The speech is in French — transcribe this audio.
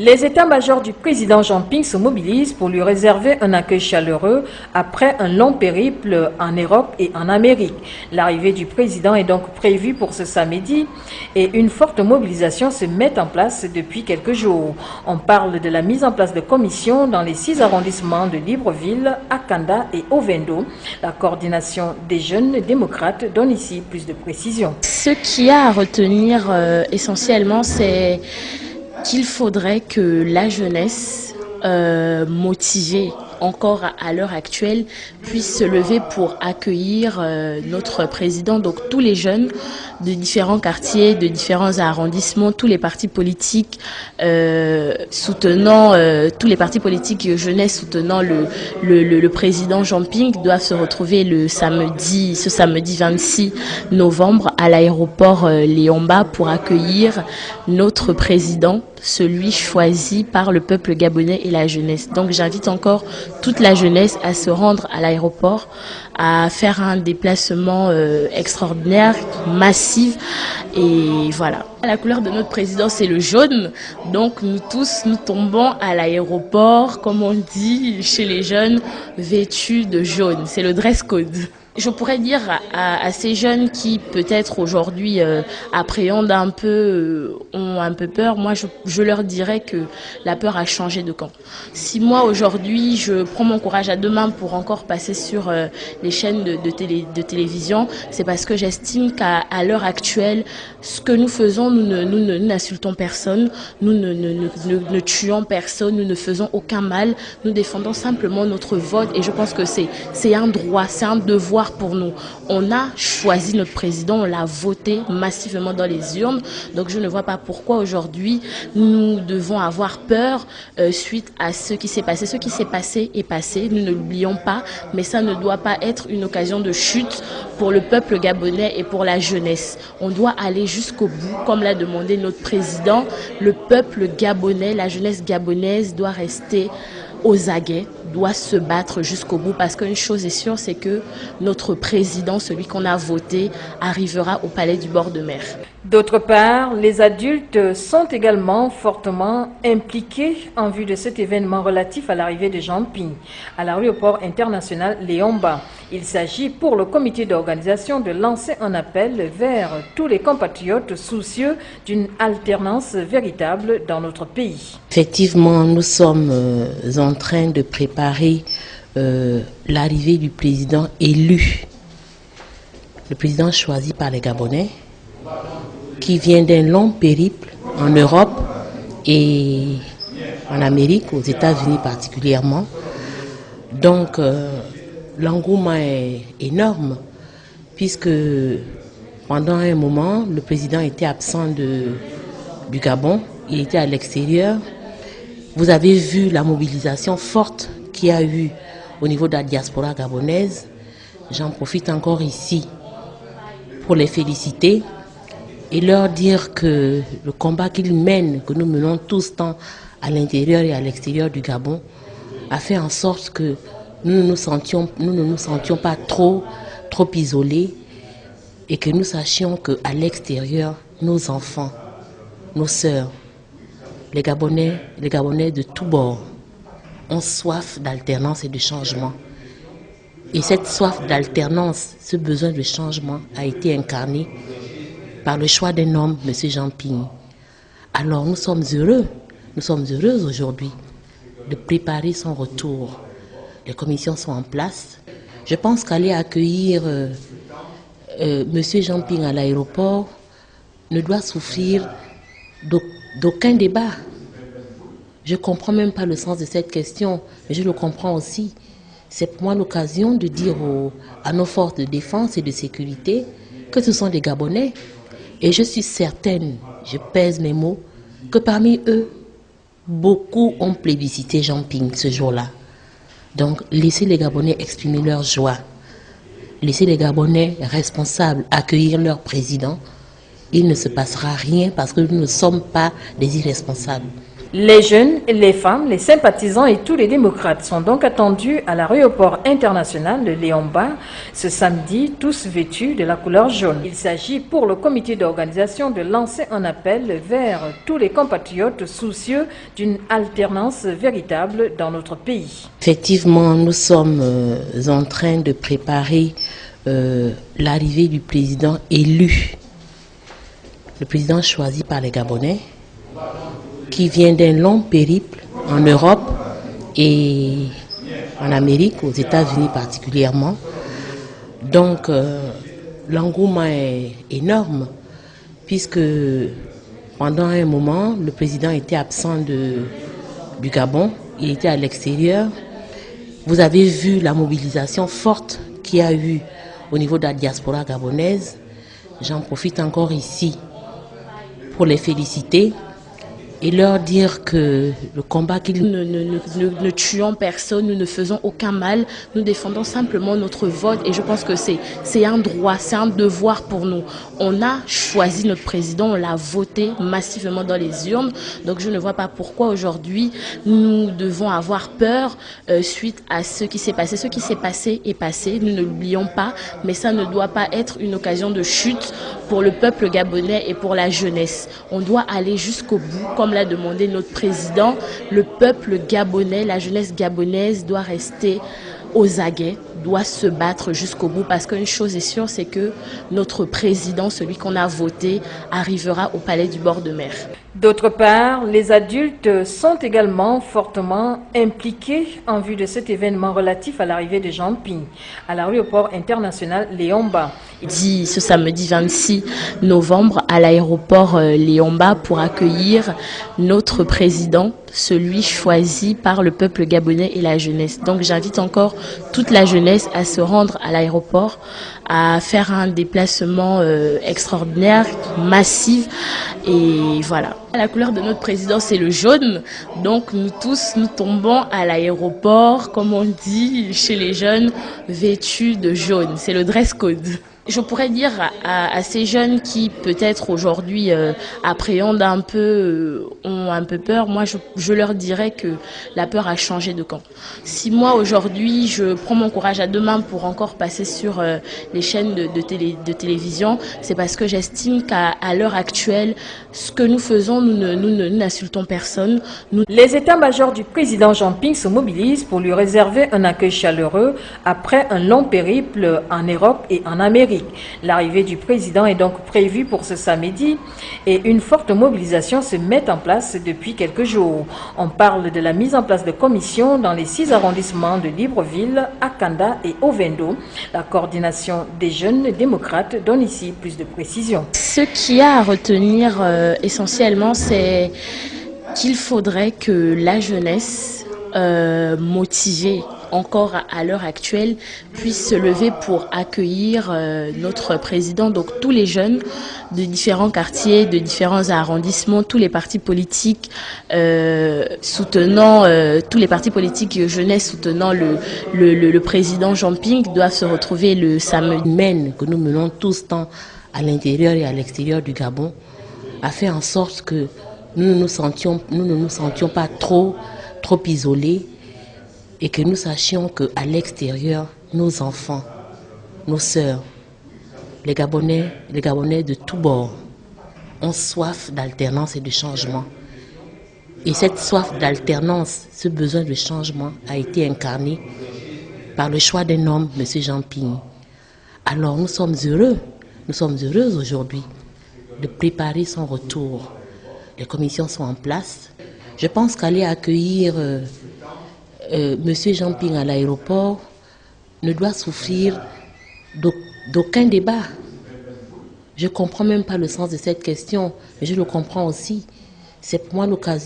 Les états-majors du président Jean Ping se mobilisent pour lui réserver un accueil chaleureux après un long périple en Europe et en Amérique. L'arrivée du président est donc prévue pour ce samedi et une forte mobilisation se met en place depuis quelques jours. On parle de la mise en place de commissions dans les 6 arrondissements de Libreville, Akanda et Ovendo. La coordination des jeunes démocrates donne ici plus de précisions. Ce qu'il y a à retenir essentiellement, c'est qu'il faudrait que la jeunesse motivée encore à l'heure actuelle puisse se lever pour accueillir notre président. Donc tous les jeunes de différents quartiers, de différents arrondissements, tous les partis politiques soutenant, tous les partis politiques jeunesse soutenant le président Jean Ping doivent se retrouver ce samedi 26 novembre à l'aéroport Léomba pour accueillir notre président, celui choisi par le peuple gabonais et la jeunesse. Donc j'invite encore toute la jeunesse à se rendre à l'aéroport, à faire un déplacement extraordinaire, massif, et voilà. La couleur de notre président, c'est le jaune, donc nous tous, nous tombons à l'aéroport, comme on dit chez les jeunes, vêtus de jaune. C'est le dress code. Je pourrais dire à ces jeunes qui peut-être aujourd'hui appréhendent un peu, ont un peu peur, moi je leur dirais que la peur a changé de camp. Si moi aujourd'hui je prends mon courage à deux mains pour encore passer sur les chaînes de télévision, c'est parce que j'estime qu'à l'heure actuelle, ce que nous faisons, nous n'insultons personne, nous ne tuons personne, nous ne faisons aucun mal, nous défendons simplement notre vote et je pense que c'est un droit, c'est un devoir pour nous. On a choisi notre président, on l'a voté massivement dans les urnes, donc je ne vois pas pourquoi aujourd'hui nous devons avoir peur suite à ce qui s'est passé. Ce qui s'est passé est passé, nous ne l'oublions pas, mais ça ne doit pas être une occasion de chute pour le peuple gabonais et pour la jeunesse. On doit aller jusqu'au bout, comme l'a demandé notre président. Le peuple gabonais, la jeunesse gabonaise doit rester aux aguets, doit se battre jusqu'au bout parce qu'une chose est sûre, c'est que notre président, celui qu'on a voté, arrivera au palais du bord de mer. D'autre part, les adultes sont également fortement impliqués en vue de cet événement relatif à l'arrivée de Jean Ping à l'aéroport international Léomba. Il s'agit pour le comité d'organisation de lancer un appel vers tous les compatriotes soucieux d'une alternance véritable dans notre pays. Effectivement, nous sommes en train de préparer l'arrivée du président élu, le président choisi par les Gabonais, qui vient d'un long périple en Europe et en Amérique, aux États-Unis particulièrement. Donc, l'engouement est énorme, puisque pendant un moment, le président était absent du Gabon, il était à l'extérieur. Vous avez vu la mobilisation forte qu'il y a eu au niveau de la diaspora gabonaise. J'en profite encore ici pour les féliciter et leur dire que le combat qu'ils mènent, que nous menons tous tant à l'intérieur et à l'extérieur du Gabon, a fait en sorte que nous ne nous sentions pas trop isolés et que nous sachions qu'à l'extérieur, nos enfants, nos sœurs, les Gabonais de tous bords ont soif d'alternance et de changement. Et cette soif d'alternance, ce besoin de changement a été incarné par le choix d'un homme, M. Jean Ping. Alors nous sommes heureux aujourd'hui de préparer son retour. Les commissions sont en place. Je pense qu'aller accueillir M. Jean Ping à l'aéroport ne doit souffrir d'aucun débat. Je ne comprends même pas le sens de cette question, mais je le comprends aussi. C'est pour moi l'occasion de dire à nos forces de défense et de sécurité que ce sont des Gabonais. Et je suis certaine, je pèse mes mots, que parmi eux, beaucoup ont plébiscité Jean Ping ce jour-là. Donc, laissez les Gabonais exprimer leur joie. Laissez les Gabonais responsables accueillir leur président. Il ne se passera rien parce que nous ne sommes pas des irresponsables. Les jeunes, les femmes, les sympathisants et tous les démocrates sont donc attendus à l'aéroport international de Léomba ce samedi, tous vêtus de la couleur jaune. Il s'agit pour le comité d'organisation de lancer un appel vers tous les compatriotes soucieux d'une alternance véritable dans notre pays. Effectivement, nous sommes en train de préparer l'arrivée du président élu. Le président choisi par les Gabonais, qui vient d'un long périple en Europe et en Amérique, aux États-Unis particulièrement. Donc, l'engouement est énorme, puisque pendant un moment, le président était absent du Gabon, il était à l'extérieur. Vous avez vu la mobilisation forte qu'il y a eu au niveau de la diaspora gabonaise. J'en profite encore ici pour les féliciter et leur dire que le combat qu'ils ne tuons personne, nous ne faisons aucun mal, nous défendons simplement notre vote et je pense que c'est un droit, c'est un devoir pour nous. On a choisi notre président, on l'a voté massivement dans les urnes, donc je ne vois pas pourquoi aujourd'hui nous devons avoir peur suite à ce qui s'est passé. Ce qui s'est passé est passé, nous ne l'oublions pas, mais ça ne doit pas être une occasion de chute pour le peuple gabonais et pour la jeunesse. On doit aller jusqu'au bout, comme l'a demandé notre président. Le peuple gabonais, la jeunesse gabonaise doit rester aux aguets, doit se battre jusqu'au bout parce qu'une chose est sûre, c'est que notre président, celui qu'on a voté, arrivera au palais du bord de mer. D'autre part, les adultes sont également fortement impliqués en vue de cet événement relatif à l'arrivée de Jean Ping à l'aéroport international Léomba. Dit ce samedi 26 novembre à l'aéroport Léomba pour accueillir notre président, celui choisi par le peuple gabonais et la jeunesse. Donc j'invite encore toute la jeunesse à se rendre à l'aéroport, à faire un déplacement extraordinaire, massif et voilà. La couleur de notre président c'est le jaune, donc nous tous nous tombons à l'aéroport, comme on dit chez les jeunes, vêtus de jaune, c'est le dress code. Je pourrais dire à ces jeunes qui peut-être aujourd'hui appréhendent un peu, ont un peu peur, moi je leur dirais que la peur a changé de camp. Si moi aujourd'hui je prends mon courage à deux mains pour encore passer sur les chaînes de télévision, c'est parce que j'estime qu'à l'heure actuelle, ce que nous faisons, nous n'insultons personne. Les états-majors du président Jean Ping se mobilisent pour lui réserver un accueil chaleureux après un long périple en Europe et en Amérique. L'arrivée du président est donc prévue pour ce samedi et une forte mobilisation se met en place depuis quelques jours. On parle de la mise en place de commissions dans les 6 arrondissements de Libreville, Akanda et Ovendo. La coordination des jeunes démocrates donne ici plus de précisions. Ce qu'il y a à retenir essentiellement, c'est qu'il faudrait que la jeunesse motivée encore à l'heure actuelle puisse se lever pour accueillir notre président. Donc tous les jeunes de différents quartiers, de différents arrondissements, tous les partis politiques soutenant, tous les partis politiques jeunesse soutenant le président Jean Ping doivent se retrouver le samedi. Que nous menons tous tant à l'intérieur et à l'extérieur du Gabon a fait en sorte que nous ne nous sentions pas trop isolés et que nous sachions qu'à l'extérieur, nos enfants, nos sœurs, les Gabonais de tous bords ont soif d'alternance et de changement. Et cette soif d'alternance, ce besoin de changement a été incarné par le choix d'un homme, M. Jean Ping. Alors nous sommes heureux aujourd'hui de préparer son retour. Les commissions sont en place. Je pense qu'aller accueillir Monsieur Jean Ping à l'aéroport ne doit souffrir d'aucun débat. Je ne comprends même pas le sens de cette question, mais je le comprends aussi. C'est pour moi l'occasion